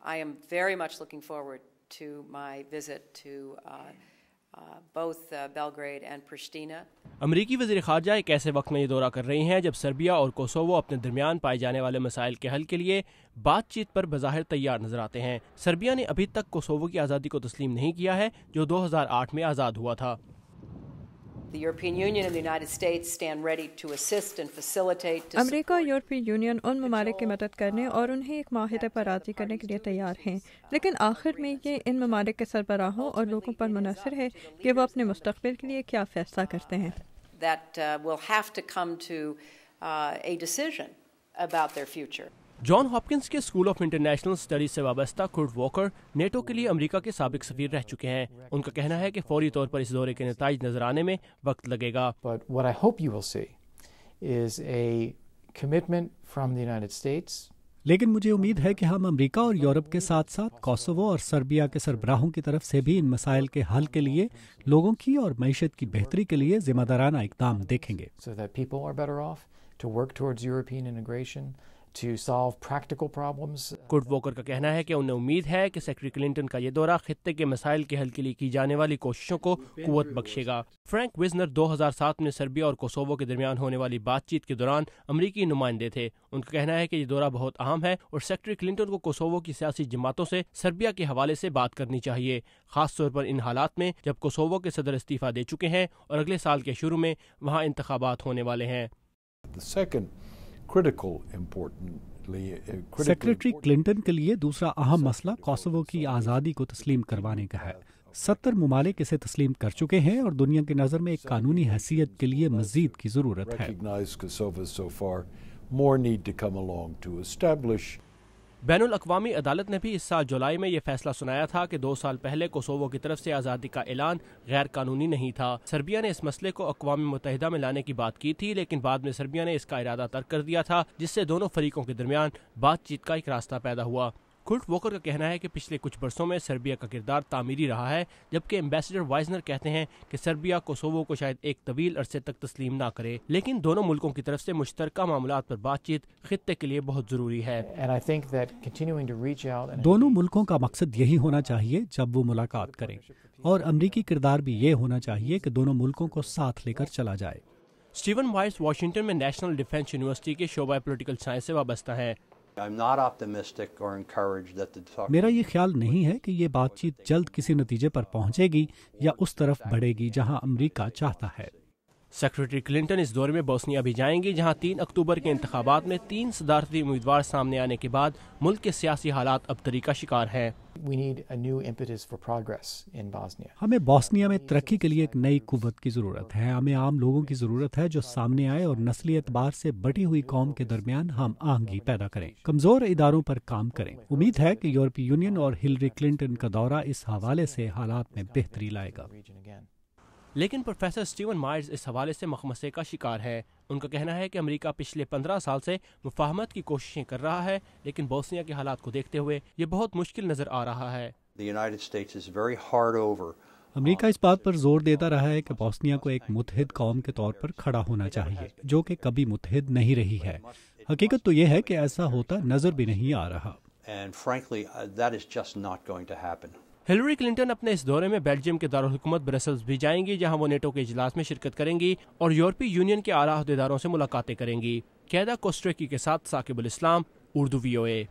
I am very much looking forward to my visit to both Belgrade and Pristina. امریکی وزیر خارجہ ایک ایسے وقت میں یہ دورہ کر رہی ہیں جب سربیا اور کوسوو اپنے درمیان پائے جانے والے مسائل کے حل کے لیے بات چیت پر بظاہر تیار نظر آتے ہیں۔ سربیا نے ابھی تک کوسوو کی آزادی کو تسلیم نہیں کیا ہے جو 2008 میں آزاد ہوا تھا۔ امریکہ اور یورپی یونین ان ممالک کی مدد کرنے اور انہیں ایک معاہدے پر راضی کرنے کے لیے تیار ہیں، لیکن آخر میں یہ ان ممالک کے سربراہوں اور لوگوں پر منحصر ہے کہ وہ اپنے مستقبل کے لیے کیا فیصلہ کرتے ہیں۔ جان ہاپکنس کے اسکول آف انٹرنیشنل اسٹڈیز سے وابستہ کرٹ واکر نیٹو کے لیے امریکہ کے سابق سفیر رہ چکے ہیں۔ ان کا کہنا ہے کہ فوری طور پر اس دورے کے نتائج نظر آنے میں وقت لگے گا۔ But what I hope you will see is a commitment from the United States. لیکن مجھے امید ہے کہ ہم امریکہ اور یورپ کے ساتھ ساتھ کوسوو اور سربیا کے سربراہوں کی طرف سے بھی ان مسائل کے حل کے لیے، لوگوں کی اور معیشت کی بہتری کے لیے ذمہ دارانہ اقدام دیکھیں گے۔ So that people are better off to work towards European integration, to solve practical problems. کرٹ Walker کا کہنا ہے کہ انہیں امید ہے کہ سیکرٹری کلنٹن کا یہ دورہ خطے کے مسائل کے حل کے لیے کی جانے والی کوششوں کو قوت بخشے گا۔ فرینک وزنر 2007 میں سربیا اور کوسوو کے درمیان ہونے والی بات چیت کے دوران امریکی نمائندے تھے۔ ان کا کہنا ہے کہ یہ دورہ بہت اہم ہے اور سیکرٹری کلنٹن کو کوسوو کی سیاسی جماعتوں سے سربیا کے حوالے سے بات کرنی چاہیے، خاص طور پر ان حالات میں جب کوسوو کے صدر استعفیٰ دے چکے ہیں اور اگلے سال کے شروع میں وہاں انتخابات ہونے والے ہیں۔ سیکرٹری کلنٹن کے لیے دوسرا اہم مسئلہ کوسوو کی آزادی کو تسلیم کروانے کا ہے۔ 70 ممالک اسے تسلیم کر چکے ہیں اور دنیا کی نظر میں ایک قانونی حیثیت کے لیے مزید کی ضرورت ہے۔ بین الاقوامی عدالت نے بھی اس سال جولائی میں یہ فیصلہ سنایا تھا کہ 2 سال پہلے کوسوو کی طرف سے آزادی کا اعلان غیر قانونی نہیں تھا۔ سربیا نے اس مسئلے کو اقوام متحدہ میں لانے کی بات کی تھی، لیکن بعد میں سربیا نے اس کا ارادہ ترک کر دیا تھا، جس سے دونوں فریقوں کے درمیان بات چیت کا ایک راستہ پیدا ہوا۔ کرٹ واکر کا کہنا ہے کہ پچھلے کچھ برسوں میں سربیا کا کردار تعمیری رہا ہے، جبکہ ایمبیسڈر وائزنر کہتے ہیں کہ سربیا کوسوو کو شاید ایک طویل عرصے تک تسلیم نہ کرے، لیکن دونوں ملکوں کی طرف سے مشترکہ معاملات پر بات چیت خطے کے لیے بہت ضروری ہے۔ دونوں ملکوں کا مقصد یہی ہونا چاہیے جب وہ ملاقات کریں، اور امریکی کردار بھی یہ ہونا چاہیے کہ دونوں ملکوں کو ساتھ لے کر چلا جائے۔ اسٹیون مائرز واشنگٹن میں نیشنل ڈیفنس یونیورسٹی کے شعبہ پولیٹیکل سائنس سے وابستہ ہیں۔ میرا یہ خیال نہیں ہے کہ یہ بات چیت جلد کسی نتیجے پر پہنچے گی یا اس طرف بڑھے گی جہاں امریکہ چاہتا ہے۔ سیکرٹری کلنٹن اس دورے میں بوسنیا بھی جائیں گی، جہاں 3 اکتوبر کے انتخابات میں 3 صدارتی امیدوار سامنے آنے کے بعد ملک کے سیاسی حالات ابتری کا شکار ہیں۔ ہمیں بوسنیا میں ترقی کے لیے ایک نئی قوت کی ضرورت ہے۔ ہمیں عام لوگوں کی ضرورت ہے جو سامنے آئے اور نسلی اعتبار سے بٹی ہوئی قوم کے درمیان ہم آہنگی پیدا کریں، کمزور اداروں پر کام کریں۔ امید ہے کہ یورپی یونین اور ہلری کلنٹن کا دورہ اس حوالے سے حالات میں بہتری لائے گا۔ لیکن پروفیسر اسٹیون مائرز اس حوالے سے مخمسے کا شکار ہے۔ ان کا کہنا ہے کہ امریکہ پچھلے 15 سال سے مفاہمت کی کوششیں کر رہا ہے، لیکن بوسنیا کے حالات کو دیکھتے ہوئے یہ بہت مشکل نظر آ رہا ہے۔ امریکہ اس بات پر زور دیتا رہا ہے کہ بوسنیا کو ایک متحد قوم کے طور پر کھڑا ہونا چاہیے، جو کہ کبھی متحد نہیں رہی ہے۔ حقیقت تو یہ ہے کہ ایسا ہوتا نظر بھی نہیں آ رہا۔ ہلری کلنٹن اپنے اس دورے میں بیلجیم کے دارالحکومت برسلز بھی جائیں گی، جہاں وہ نیٹو کے اجلاس میں شرکت کریں گی اور یورپی یونین کے اعلیٰ عہدیداروں سے ملاقاتیں کریں گی۔ قیدہ کوسٹریکی کے ساتھ ثاقب الاسلام، اردو VOA۔